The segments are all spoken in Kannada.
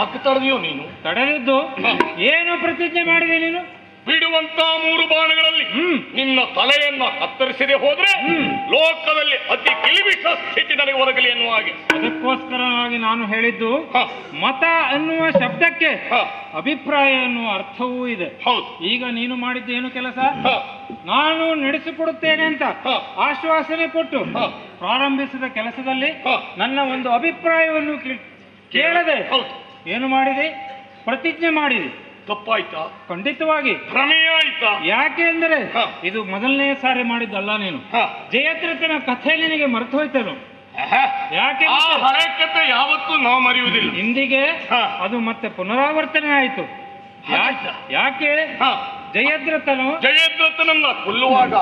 ಯಾಕೆ ತಡೆದಿಯೋ ನೀನು? ತಡೆದಿದ್ದು ಏನು ಪ್ರತಿಜ್ಞೆ ಮಾಡಿದೆ ನೀನು? ಬಿಡುವಂತ 3 ಬಾಣಗಳಲ್ಲಿ ನಿನ್ನ ತಲೆಯನ್ನ ಕತ್ತರಿಸದೆ ಹೋದ್ರೆ ಲೋಕದಲ್ಲಿ ಅತಿ ಕಿಲಿಬಿಷ ಸ್ಥಿತಿ ನನಗೆ ಒದಗಲಿ ಎನ್ನುವ ಹಾಗೆ. ಅದಕ್ಕೋಸ್ಕರವಾಗಿ ನಾನು ಹೇಳಿದ್ದು, ಮತ ಎನ್ನುವ ಶಬ್ದಕ್ಕೆ ಅಭಿಪ್ರಾಯ ಎನ್ನುವ ಅರ್ಥವೂ ಇದೆ. ಈಗ ನೀನು ಮಾಡಿದ್ದೇನು ಕೆಲಸ? ನಾನು ನಡೆಸಿಕೊಡುತ್ತೇನೆ ಅಂತ ಆಶ್ವಾಸನೆ ಕೊಟ್ಟು ಪ್ರಾರಂಭಿಸಿದ ಕೆಲಸದಲ್ಲಿ ನನ್ನ ಒಂದು ಅಭಿಪ್ರಾಯವನ್ನು ಕೇಳದೆ ಏನು ಮಾಡಿದೆ? ಪ್ರತಿಜ್ಞೆ ಮಾಡಿದೆ. ತಪ್ಪಾಯ್ತಾ? ಖಂಡಿತವಾಗಿ ಭ್ರಮೆಯ ಆಯ್ತಾ? ಯಾಕೆ ಅಂದರೆ ಇದು ಮೊದಲನೇ ಸಾರಿ ಮಾಡಿದ್ದಲ್ಲ ನೀನು. ಜಯದ್ರಥನ ಕಥೆ ನಿನಗೆ ಮರೆತು ಹೋಯ್ತೇನು? ಯಾಕೆ? ಹಳೆ ಕಥೆ ಯಾವತ್ತೂ ನಾವು ಮರೆಯುವುದಿಲ್ಲ. ಇಂದಿಗೆ ಅದು ಮತ್ತೆ ಪುನರಾವರ್ತನೆ ಆಯಿತು. ಯಾಕೆ? ಜಯದ್ರಥನನ್ನ ಕೊಲ್ಲುವಾಗ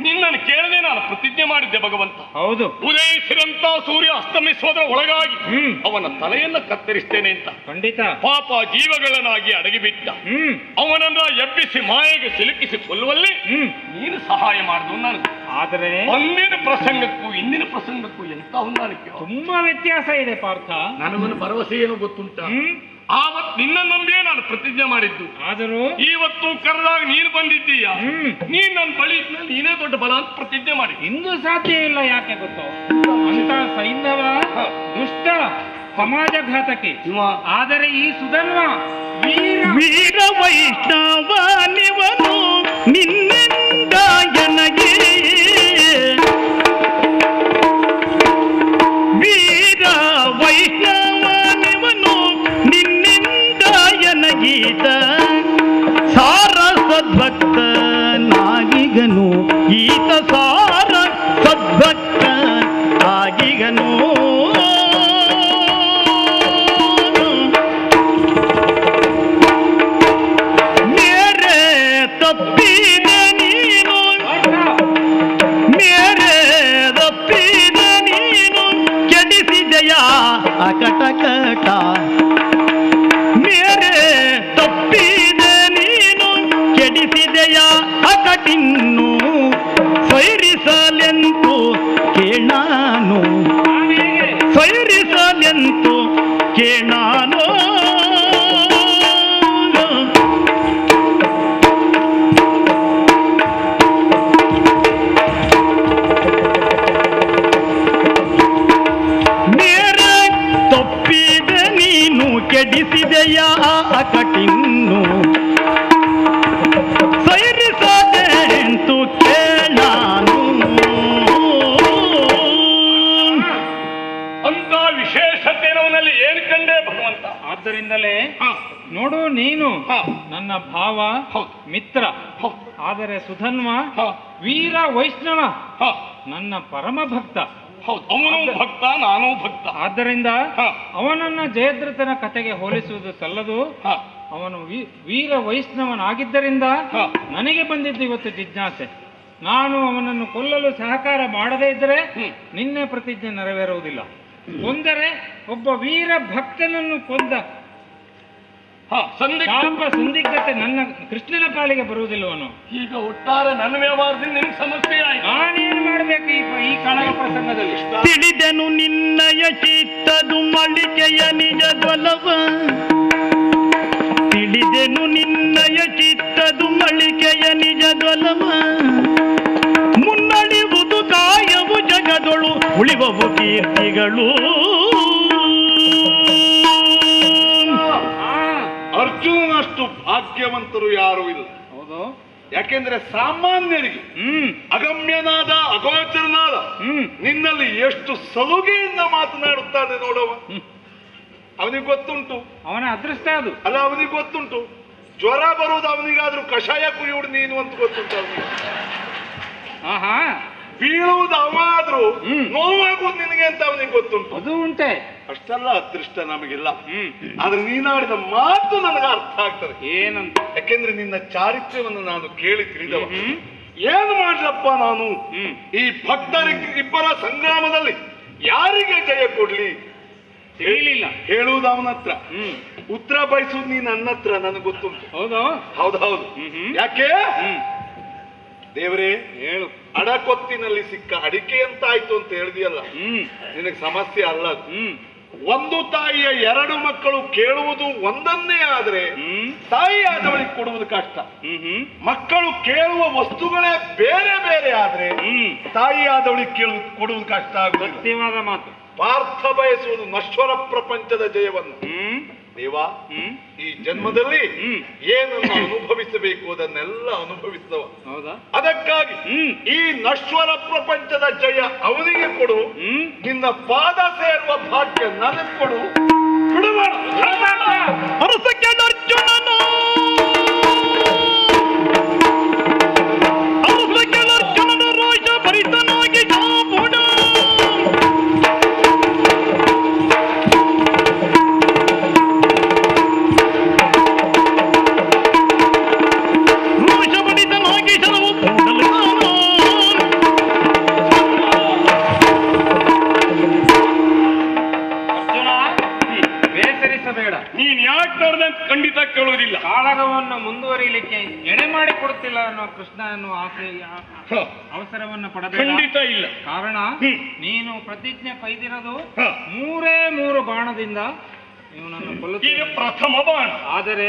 ನಿನ್ನನ್ನು ಕೇಳದೆ ನಾನು ಪ್ರತಿಜ್ಞೆ ಮಾಡಿದ್ದೆ ಭಗವಂತ. ಹೌದು, ಉದಯಿಸಿದಂತ ಸೂರ್ಯ ಅಸ್ತಮಿಸುವುದರ ಒಳಗಾಗಿ ಅವನ ತಲೆಯನ್ನ ಕತ್ತರಿಸ್ತೇನೆ ಅಂತ. ಖಂಡಿತ. ಪಾಪ ಜೀವಗಳನ್ನಾಗಿ ಅಡಗಿಬಿಟ್ಟ ಅವನನ್ನ ಎಬ್ಬಿಸಿ ಮಾಯೆಗೆ ಸಿಲುಕಿಸಿ ಕೊಲ್ಲುವಲ್ಲಿ ನೀನು ಸಹಾಯ ಮಾಡಿದ್ರು ನನಗೆ. ಆದರೆ ಅಂದಿನ ಪ್ರಸಂಗಕ್ಕೂ ಇಂದಿನ ಪ್ರಸಂಗಕ್ಕೂ ಎಂತ ಹೊಂದಾಣಿಕೆ, ತುಂಬಾ ವ್ಯತ್ಯಾಸ ಇದೆ ಪಾರ್ಥ. ನನಗೊಂದು ಭರವಸೆ ಏನು ಗೊತ್ತುಂಟ? ಆವತ್ತು ನಿನ್ನ ನಂಬಿಯೇ ನಾನು ಪ್ರತಿಜ್ಞೆ ಮಾಡಿದ್ದು. ಆದರೂ ಇವತ್ತು ಕರೆದಾಗ ನೀನು ಬಂದಿದ್ದೀಯ. ನೀನ್ ನನ್ನ ಬಳಿ ಇದ್ಮೇಲೆ ನೀನೇ ದೊಡ್ಡ ಬಲ ಅಂತ ಪ್ರತಿಜ್ಞೆ ಮಾಡಿ. ಇಂದು ಸಾಧ್ಯ ಇಲ್ಲ. ಯಾಕೆ ಗೊತ್ತೋ? ಅಂತ ಸೈಂಧವ ದುಷ್ಟ ಸಮಾಜಘಾತಕಿ. ಆದರೆ ಈ ಸುಧನ್ವ ವೀರ ವೈಷ್ಣವ ನಿವನು ನಿನ್ನಿಂದ ಎನಗೆ ವೀರ ವೈಷ್ಣವ ನಿವನು ನಿನ್ನಿಂದ ಎನಗೀತ ಸಾರ ಸದ್ಭಕ್ತ ನಾಗಿಗನು ಈತ ಸಾರ ಸದ್ಭಕ್ತ ಆಗಿಗನು ಅಕಟಕಟ ಮೇರೆ ತಪ್ಪಿದೆ ನೀನು ಕೆಡಿಸಿದೆಯ ಅಕಟಿನ್ನು ಸೈರಿಸಲೆಂತು ಕೇಳಾನು ಸೈರಿಸಲೆಂತು ಕೇಳಾನು ಕೆಡಿಸಿದೆಯ ಅಕಟಿನ್ನು ಸೈರಿಸದೆಂತು ಕೇಳಾನು. ಅಂತ ವಿಶೇಷತೆ ನವನಲ್ಲಿ ಏನು ಕಂಡೆ ಭಗವಂತ? ಆದ್ದರಿಂದಲೇ ನೋಡು, ನೀನು ನನ್ನ ಭಾವ ಮಿತ್ರ, ಆದರೆ ಸುಧನ್ವ ವೀರ ವೈಷ್ಣವ ನನ್ನ ಪರಮ ಭಕ್ತ. ಅವನು ಭಕ್ತ, ನಾನು ಭಕ್ತ. ಆದ್ದರಿಂದ ಅವನನ್ನ ಜಯದ್ರಥನ ಕಥೆಗೆ ಹೋಲಿಸುವುದು ಸಲ್ಲದು. ಅವನು ವೀರ ವೈಷ್ಣವನಾಗಿದ್ದರಿಂದ ನನಗೆ ಬಂದಿದ್ದು ಇವತ್ತು ಜಿಜ್ಞಾಸೆ. ನಾನು ಅವನನ್ನು ಕೊಲ್ಲಲು ಸಹಕಾರ ಮಾಡದೇ ಇದ್ದರೆ ನಿನ್ನೆ ಪ್ರತಿಜ್ಞೆ ನೆರವೇರುವುದಿಲ್ಲ. ಕೊಂದರೆ ಒಬ್ಬ ವೀರ ಭಕ್ತನನ್ನು ಕೊಂದ ಸಂದಿಗ್ಧತೆ ನನ್ನ ಕೃಷ್ಣನ ಪಾಲಿಗೆ ಬರುವುದಿಲ್ಲವನು. ಈಗ ಒಟ್ಟಾರೆ ನನ್ನ ವ್ಯವಹಾರದಿಂದ ನಿಮ್ಗೆ ಸಮಸ್ಯೆ ಆಯ್ತು. ನಾನೇನು ಮಾಡಬೇಕು ಈ ಕಾಳಗ ಪ್ರಸಂಗದಲ್ಲಿ? ತಿಳಿದೆನು ನಿನ್ನಯ ಚಿತ್ತದು ಮಳಿಕೆಯ ನಿಜದೊಲವ ತಿಳಿದೆನು ನಿನ್ನಯ ಚಿತ್ತದು ಮಳಿಕೆಯ ನಿಜದೊಲವ ಮುನ್ನಡೆಯುವುದು ಕಾಯವು ಜಗದೊಳು ಉಳಿವವು ಕೀರ್ತಿಗಳು. ಅರ್ಜುನನಷ್ಟು ಭಾಗ್ಯವಂತರು ಯಾರೂ ಇಲ್ಲ. ಹೌದು, ಯಾಕೆಂದ್ರೆ ಸಾಮಾನ್ಯರಿಗೆ ಅಗಮ್ಯನಾದ ಅಗೋಚರನಾದ ನಿನ್ನಲ್ಲಿ ಎಷ್ಟು ಸಲುಗೆಯಿಂದ ಮಾತನಾಡುತ್ತಾನೆ ನೋಡವ. ಅವನಿಗೆ ಗೊತ್ತುಂಟು, ಅವನ ಅದೃಷ್ಟ ಅದು. ಅಲ್ಲ, ಅವನಿಗೆ ಗೊತ್ತುಂಟು ಜ್ವರ ಬರುವುದು ಅವನಿಗಾದ್ರೂ ಕಷಾಯ ಕುಡಿಯುವುದು ನೀನು ಅಂತ ಗೊತ್ತುಂಟು ಅವನಿಗೆ. ಆಹಾ, ಬೀಳುವುದು ಅವಾದ್ರೂ ನೋವಾಗುವುದು ನಿನಗೆ ಅಂತ ಅವನಿಗೆ ಗೊತ್ತುಂಟು. ಅದು ಉಂಟೆ. ಅಷ್ಟೆಲ್ಲ ಅದೃಷ್ಟ ನಮಗಿಲ್ಲ. ಆದ್ರೆ ನೀನಾಡಿದ ಮಾತು ನನಗೆ ಅರ್ಥ ಆಗ್ತದೆ. ಏನಂತ? ಯಾಕೆಂದ್ರೆ ನಿನ್ನ ಚಾರಿತ್ರ್ಯವನ್ನು ನಾನು ಕೇಳಿ ತಿಳಿದವ. ಏನು ಮಾಡ್ಲಪ್ಪ ನಾನು ಈ ಭಕ್ತರಿಬ್ಬರ ಸಂಗ್ರಾಮದಲ್ಲಿ ಯಾರಿಗೆ ಜಯ ಕೊಡ್ಲಿ ತಿಳಿಲಿಲ್ಲ. ಹೇಳುವುದು ಅವನ ಹತ್ರ, ಉತ್ತರ ಬಯಸುವುದು ನೀನು ನನ್ನ ಹತ್ರ, ನನಗೆ ಗೊತ್ತುಂಟು. ಹೌದು, ಹೌದೌದು. ಯಾಕೆ ದೇವರೇ ಹೇಳು. ಅಡಕೊತ್ತಿನಲ್ಲಿ ಸಿಕ್ಕ ಅಡಿಕೆ ಅಂತ ಆಯ್ತು ಅಂತ ಹೇಳಿದೆಯಲ್ಲ, ನಿನಗೆ ಸಮಸ್ಯೆ ಅಲ್ಲ ಅದು. ಒಂದು ತಾಯಿಯ ಎರಡು ಮಕ್ಕಳು ಕೇಳುವುದು ಒಂದನ್ನೇ ಆದ್ರೆ ತಾಯಿ ಆದವಳಿಗೆ ಕೊಡುವುದು ಕಷ್ಟ. ಮಕ್ಕಳು ಕೇಳುವ ವಸ್ತುಗಳೇ ಬೇರೆ ಬೇರೆ ಆದ್ರೆ ತಾಯಿ ಆದವಳಿಗೆ ಕೊಡುವುದು ಕಷ್ಟ ಆಗುವುದು. ಸತ್ಯವಾದ ಮಾತು. ಪಾರ್ಥ ಬಯಸುವುದು ನಶ್ವರ ಪ್ರಪಂಚದ ಜಯವನ್ನು. ದೇವಾ, ಈ ಜನ್ಮದಲ್ಲಿ ಏನನ್ನು ಅನುಭವಿಸಬೇಕು ಅದನ್ನೆಲ್ಲ ಅನುಭವಿಸುವ. ಹೌದಾ? ಅದಕ್ಕಾಗಿ ಈ ನಶ್ವರ ಪ್ರಪಂಚದ ಜಯ ಅವನಿಗೆ ಕೊಡು, ನಿನ್ನ ಪಾದ ಸೇರುವ ಭಾಗ್ಯ ನನಗೆ ಕೊಡು. ಬಿಡುವಾಡ ಅರ್ಜುನನು ರೋಷ ಭರಿತನಾಗಿ ಜಾಪುಡ ನೀನ್ ಯಾಕೆ ನೋಡ್ದಂತ ಖಂಡಿತ ಕೇಳುವುದಿಲ್ಲ. ಕಾಳಗವನ್ನು ಮುಂದುವರಿಯಲಿಕ್ಕೆ ಎಡೆ ಮಾಡಿ ಕೊಡುತ್ತಿಲ್ಲ ಅನ್ನೋ ಕೃಷ್ಣ ಅನ್ನೋ ಆಸೆ ಅವಸರವನ್ನು ಪಡೆದ ಖಂಡಿತ ಇಲ್ಲ. ಕಾರಣ ನೀನು ಪ್ರತಿಜ್ಞೆ ಕೈದಿರೋದು 3 ಬಾಣದಿಂದ ಇವನನ್ನು ಕೊಲ್ಲುತ್ತೀಯ. ಪ್ರಥಮ ಬಾಣ. ಆದರೆ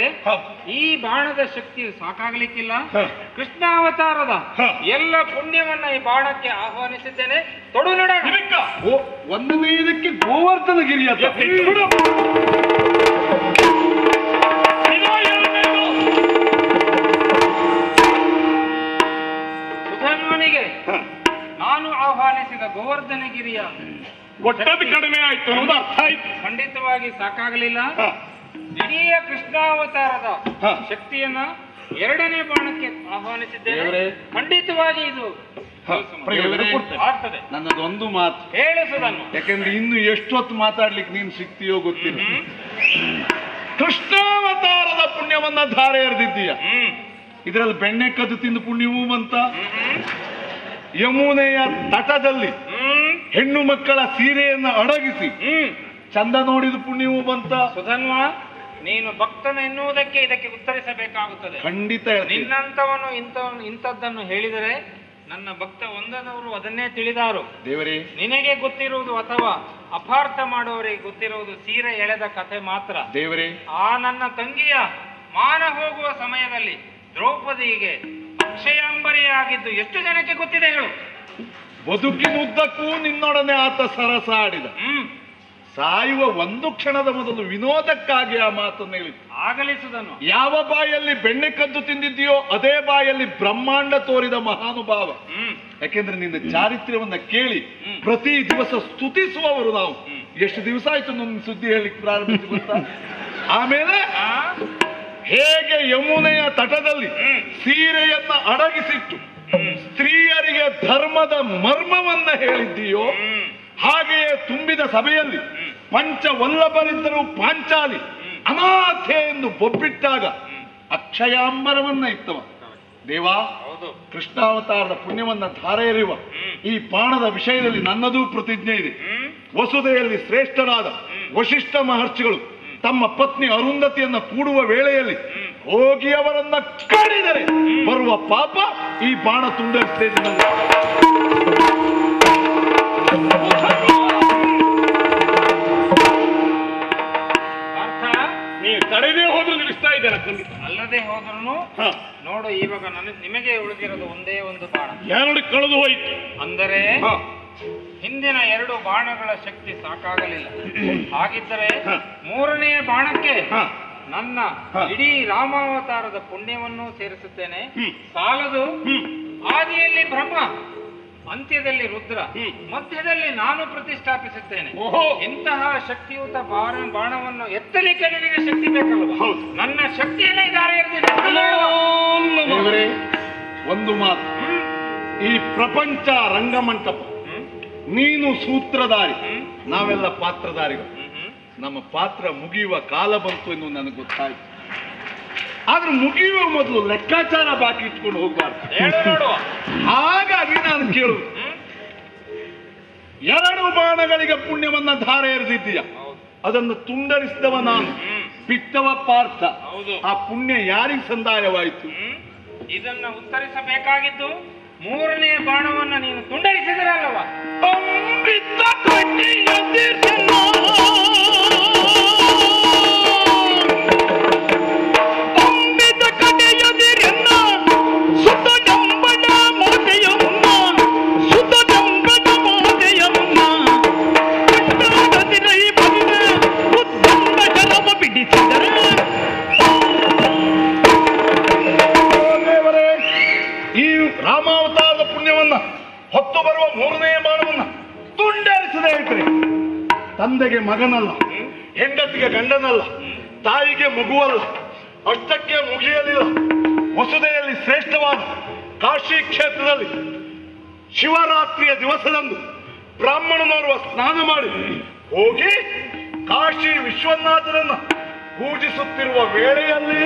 ಈ ಬಾಣದ ಶಕ್ತಿ ಸಾಕಾಗ್ಲಿಕ್ಕಿಲ್ಲ. ಕೃಷ್ಣ ಅವತಾರದ ಎಲ್ಲ ಪುಣ್ಯವನ್ನ ಈ ಬಾಣಕ್ಕೆ ಆಹ್ವಾನಿಸಿದ್ದೇನೆ. ತೊಡು ನೋಡ. ಒಂದನೇದಕ್ಕೆ ಗೋವರ್ಧನಗಿರಿಯ ಸುಧನ್ವನಿಗೆ ನಾನು ಆಹ್ವಾನಿಸಿದ ಗೋವರ್ಧನಗಿರಿಯ ಒಟ್ಟದ್ದು ಕಡಿಮೆ ಆಯ್ತು ಅನ್ನೋದು ಅರ್ಥ ಆಯ್ತು. ಖಂಡಿತವಾಗಿ ಸಾಕಾಗಲಿಲ್ಲ. ಇಡೀ ಕೃಷ್ಣಾವತಾರದ ಶಕ್ತಿಯನ್ನ 2ನೇ ಬಾಣಕ್ಕೆ ಆಹ್ವಾನಿಸಿದ್ದೇನೆ. ಖಂಡಿತವಾಗಿ ಇದು ಆಗ್ತದೆ. ನನ್ನದೊಂದು ಮಾತು ಹೇಳಿಸುದನ್ನು, ಯಾಕೆಂದ್ರೆ ಇನ್ನು ಎಷ್ಟೊತ್ತು ಮಾತಾಡ್ಲಿಕ್ಕೆ ನೀನು ಸಿಗ್ತೀಯೋ ಗೊತ್ತಿಲ್ಲ. ಕೃಷ್ಣಾವತಾರದ ಪುಣ್ಯವನ್ನ ಧಾರೆ ಎರೆದಿದ್ದೀಯ. ಇದರಲ್ಲಿ ಬೆಣ್ಣೆ ಕದ್ದು ತಿಂದು ಪುಣ್ಯವೂ ಬಂತ. ಯಮುನೆಯ ತಟದಲ್ಲಿ ಹೆಣ್ಣು ಮಕ್ಕಳ ಸೀರೆಯನ್ನು ಅಡಗಿಸಿ ಚಂದ ನೋಡಿದ ಪುಣ್ಯವೂ ಬಂತ. ಸುಧನ್ವ, ನೀನು ಭಕ್ತನ ಎನ್ನುವುದಕ್ಕೆ ಇದಕ್ಕೆ ಉತ್ತರಿಸಬೇಕಾಗುತ್ತದೆ. ಖಂಡಿತ ನಿನ್ನಂತವನು ಇಂಥದ್ದನ್ನು ಹೇಳಿದರೆ ನನ್ನ ಭಕ್ತ ಒಂದನವರು ಅದನ್ನೇ ತಿಳಿದಾರು. ದೇವರೇ, ನಿನಗೆ ಗೊತ್ತಿರುವುದು ಅಥವಾ ಅಪಾರ್ಥ ಮಾಡುವವರಿಗೆ ಗೊತ್ತಿರುವುದು ಸೀರೆ ಎಳೆದ ಕಥೆ ಮಾತ್ರ. ದೇವರೇ, ಆ ನನ್ನ ತಂಗಿಯ ಮಾನ ಹೋಗುವ ಸಮಯದಲ್ಲಿ ದ್ರೌಪದಿಗೆ ಅಕ್ಷಯಾಂಬರಿಯಾಗಿದ್ದು ಎಷ್ಟು ಜನಕ್ಕೆ ಗೊತ್ತಿದೆ ಹೇಳು? ಬದುಕಿನುದ್ದಕ್ಕೂ ನಿನ್ನೊಡನೆ ಆತ ಸರಸ ಆಡಿದ. ಸಾಯುವ ಒಂದು ಕ್ಷಣದ ಮೊದಲು ವಿನೋದಕ್ಕಾಗಿ ಆ ಮಾತನ್ನು ಹೇಳಿತು. ಆಗಲಿಸುದನು. ಯಾವ ಬಾಯಲ್ಲಿ ಬೆಣ್ಣೆ ಕದ್ದು ತಿಂದಿದ್ದೀಯೋ ಅದೇ ಬಾಯಲ್ಲಿ ಬ್ರಹ್ಮಾಂಡ ತೋರಿದ ಮಹಾನುಭಾವ. ಯಾಕೆಂದ್ರೆ ನಿನ್ನ ಚಾರಿತ್ರ್ಯವನ್ನ ಕೇಳಿ ಪ್ರತಿ ದಿವಸ ಸ್ತುತಿಸುವವರು ನಾವು. ಎಷ್ಟು ದಿವಸ ಆಯ್ತು ನನ್ನ ಸುದ್ದಿ ಹೇಳಿಕ್ ಪ್ರಾರಂಭಿಸಿ ಗೊತ್ತಾ? ಆಮೇಲೆ ಹೇಗೆ ಯಮುನೆಯ ತಟದಲ್ಲಿ ಸೀರೆಯನ್ನ ಅಡಗಿಸಿಟ್ಟು ಸ್ತ್ರೀಯರಿಗೆ ಧರ್ಮದ ಮರ್ಮವನ್ನ ಹೇಳಿದ್ದೀಯೋ ಹಾಗೆಯೇ ತುಂಬಿದ ಸಭೆಯಲ್ಲಿ ಪಂಚವಲ್ಲಭರಿದ್ದರೂ ಪಾಂಚಾಲಿ ಅನಾಥೆ ಎಂದು ಬೊಬ್ಬಿಟ್ಟಾಗ ಅಕ್ಷಯಾಂಬರವನ್ನ ಇತ್ತವ. ದೇವಾ, ಕೃಷ್ಣಾವತಾರದ ಪುಣ್ಯವನ್ನ ಧಾರೆ ಎರೆಯುವ ಈ ಬಾಣದ ವಿಷಯದಲ್ಲಿ ನನ್ನದೂ ಪ್ರತಿಜ್ಞೆ ಇದೆ. ವಸುದೆಯಲ್ಲಿ ಶ್ರೇಷ್ಠರಾದ ವಶಿಷ್ಠ ಮಹರ್ಷಿಗಳು ತಮ್ಮ ಪತ್ನಿ ಅರುಂಧತಿಯನ್ನ ಕೂಡುವ ವೇಳೆಯಲ್ಲಿ ಹೋಗಿ ಅವರನ್ನ ಕಡಿದರೆ ಬರುವ ಪಾಪ ಈ ಬಾಣ ತುಂಡರಿಸ್ತೇನೆ. ನೀವು ತಡೆದೇ ಹೋದ್ರು ನಿಲ್ಲಿಸ್ತಾ ಇದ್ದೇನೆ. ಖಂಡಿತ ಅಲ್ಲದೆ ಹೋದ್ರು ನೋಡು, ಇವಾಗ ನಿಮಗೆ ಉಳಿದಿರೋದು ಒಂದೇ ಒಂದು ಬಾಣ. 2 ಕಳೆದು ಹೋಯಿತು. ಅಂದರೆ ಹಿಂದಿನ 2 ಬಾಣಗಳ ಶಕ್ತಿ ಸಾಕಾಗಲಿಲ್ಲ. ಹಾಗಿದ್ದರೆ 3ನೇ ಬಾಣಕ್ಕೆ ನನ್ನ ಇಡೀ ರಾಮಾವತಾರದ ಪುಣ್ಯವನ್ನು ಸೇರಿಸುತ್ತೇನೆ. ಸಾಲದು. ಆದಿಯಲ್ಲಿ ಬ್ರಹ್ಮ, ಅಂತ್ಯದಲ್ಲಿ ರುದ್ರ, ಮಧ್ಯದಲ್ಲಿ ನಾನು ಪ್ರತಿಷ್ಠಾಪಿಸುತ್ತೇನೆ. ಇಂತಹ ಶಕ್ತಿಯುತ ಬಾಣವನ್ನು ಎತ್ತಲಿಕ್ಕೆ ನಿನಗೆ ಶಕ್ತಿ ಬೇಕಲ್ವ? ನನ್ನ ಶಕ್ತಿಯನ್ನೇ ದಾರಿ ಎರೆದಿದೆ. ಒಂದು ಮಾತು, ಈ ಪ್ರಪಂಚ ರಂಗಮಂಟಪ, ನೀನು ಸೂತ್ರಧಾರಿ, ನಾವೆಲ್ಲ ಪಾತ್ರಧಾರಿಗಳು. ನಮ್ಮ ಪಾತ್ರ ಮುಗಿಯುವ ಕಾಲ ಬಂತು ಎಂದು ನನಗೆ ಗೊತ್ತಾಯ್ತು. ಆದ್ರೆ ಮುಗಿಯುವ ಮೊದಲು ಲೆಕ್ಕಾಚಾರ ಬಾಕಿ ಇಟ್ಕೊಂಡು ಹೋಗ್ಬಾರ್ದು. ಹಾಗಾಗಿ ನಾನು ಕೇಳುವುದು, 2 ಬಾಣಗಳಿಗೆ ಪುಣ್ಯವನ್ನ ಧಾರೆ ಎರೆದಿದ್ದೀಯ, ಅದನ್ನು ತುಂಡರಿಸಿದವ ನಾನು, ಬಿಟ್ಟವ ಪಾರ್ಥ. ಆ ಪುಣ್ಯ ಯಾರಿಗೆ ಸಂದಾಯವಾಯಿತು? ಇದನ್ನ ಉತ್ತರಿಸಬೇಕಾಗಿದ್ದು 3ನೇ ಬಾಣವನ್ನ ನೀನು ತುಂಡರಿಸಿದರಲ್ಲವ. ದೇವರೇ, ಈ ರಾಮಾವತಾರದ ಪುಣ್ಯವನ್ನ ಹೊತ್ತು ಬರುವ ಮೂರನೇ ಬಾಣವನ್ನ ತುಂಡರಿಸದೆ ಇಟ್ರಿ. ತಂದೆಗೆ ಮಗನಲ್ಲ, ಹೆಂಡತಿಗೆ ಗಂಡನಲ್ಲ, ತಾಯಿಗೆ ಮಗುವಲ್ಲ, ಅಷ್ಟಕ್ಕೆ ಮುಗಿಯಲಿಲ್ಲ. ವಸುದೆಯಲ್ಲಿ ಶ್ರೇಷ್ಠವಾದ ಕಾಶಿ ಕ್ಷೇತ್ರದಲ್ಲಿ ಶಿವರಾತ್ರಿಯ ದಿವಸದಂದು ಬ್ರಾಹ್ಮಣನೋರ್ವ ಸ್ನಾನ ಮಾಡಿ ಹೋಗಿ ಕಾಶಿ ವಿಶ್ವನಾಥರನ್ನ ಪೂಜಿಸುತ್ತಿರುವ ವೇಳೆಯಲ್ಲಿ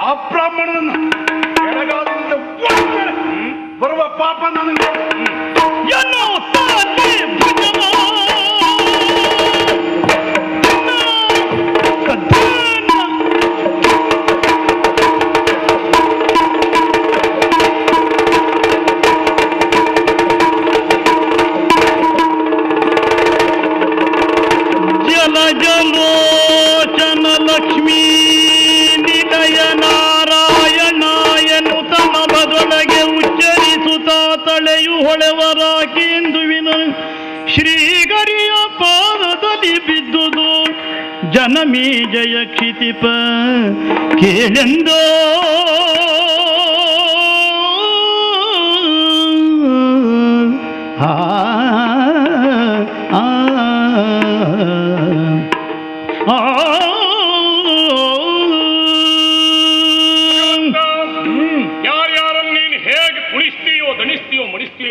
ಆ ಬ್ರಾಹ್ಮಣನನ್ನ ಎಡಗಾಲದಿಂದ ಬರುವ ಪಾಪ ನನಗೆ ಜಲಜಲೋಚನ ಲಕ್ಷ್ಮೀ ನಾರಾಯಣಾಯನು ಉಚ್ಚರಿಸುತ್ತಾ ತಳೆಯು ಹೊಳೆವರಾಕೆಂದುವಿನ ಶ್ರೀಗರಿಯ ಪಾದದಲ್ಲಿ ಬಿದ್ದುದು ಜನಮೀ ಜಯ ಕ್ಷಿತಿಪ ಕೇಳೆಂದೋ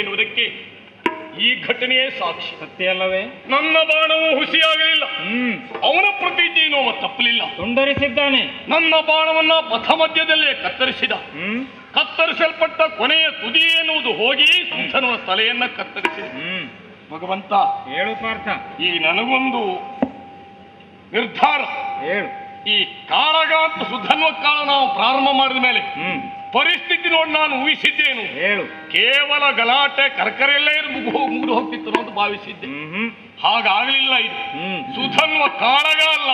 ಎನ್ನುವುದಕ್ಕೆ ಈ ಘಟನೆಯೇ ಸಾಕ್ಷಿ. ಸತ್ಯ ಅಲ್ಲವೇ? ನನ್ನ ಬಾಣವು ಹುಸಿಯಾಗಲಿಲ್ಲ, ಅವನ ಪ್ರತಿಜ್ಞೆಯೂ ತಪ್ಪಲಿಲ್ಲ. ತುಂಡರಿಸಿದ್ದಾನೆ. ನನ್ನ ಬಾಣವನ್ನ ಪಥ ಮಧ್ಯದಲ್ಲೇ ಕತ್ತರಿಸಿದ. ಕತ್ತರಿಸಲ್ಪಟ್ಟ ಕೊನೆಯ ತುದಿ ಎನ್ನುವುದು ಹೋಗಿ ಸುಧನ್ವ ತಲೆಯನ್ನ ಕತ್ತರಿಸಿದ. ಭಗವಂತ ಹೇಳು ಪಾರ್ಥ. ಈ ನನಗೊಂದು ನಿರ್ಧಾರ ಹೇಳು. ಈ ಕಾಳಗ ಅಂತ ಸುಧನ್ವ ಕಾಳ ನಾವು ಪ್ರಾರಂಭ ಮಾಡಿದ ಮೇಲೆ ಪರಿಸ್ಥಿತಿ ನೋಡಿ ನಾನು ಊಹಿಸಿದ್ದೇನು. ಹೇಳು. ಕೇವಲ ಗಲಾಟೆ ಕರ್ಕರೆಲ್ಲೇ ಮುಗಿದು ಹೋಗ್ತಿತ್ತು ಅಂತ ಭಾವಿಸಿದ್ದೆ. ಹಾಗಾಗಲಿಲ್ಲ. ಇದು ಸುಧನ್ವ ಕಾಳಗ ಅಲ್ಲ,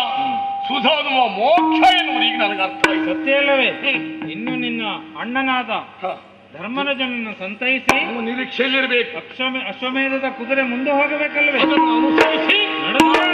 ಸುಧನ್ವ ಮೋಕ್ಷ ಎನ್ನುವುದು ಈಗ ನನಗೆ ಅರ್ಥ ಆಯ್ತು. ಸತ್ಯ ಅಲ್ಲವೇ? ಇನ್ನು ನಿನ್ನ ಅಣ್ಣನಾದ ಧರ್ಮರಾಜನನ್ನು ಸಂತೈಸಿ ನಿರೀಕ್ಷೆಯಲ್ಲಿರಬೇಕು. ಅಶ್ವಮೇಧದ ಕುದುರೆ ಮುಂದೆ ಹೋಗಬೇಕಲ್ಲವೇ? ಅದನ್ನು ಅನುಸರಿಸಿ ನಡೆದ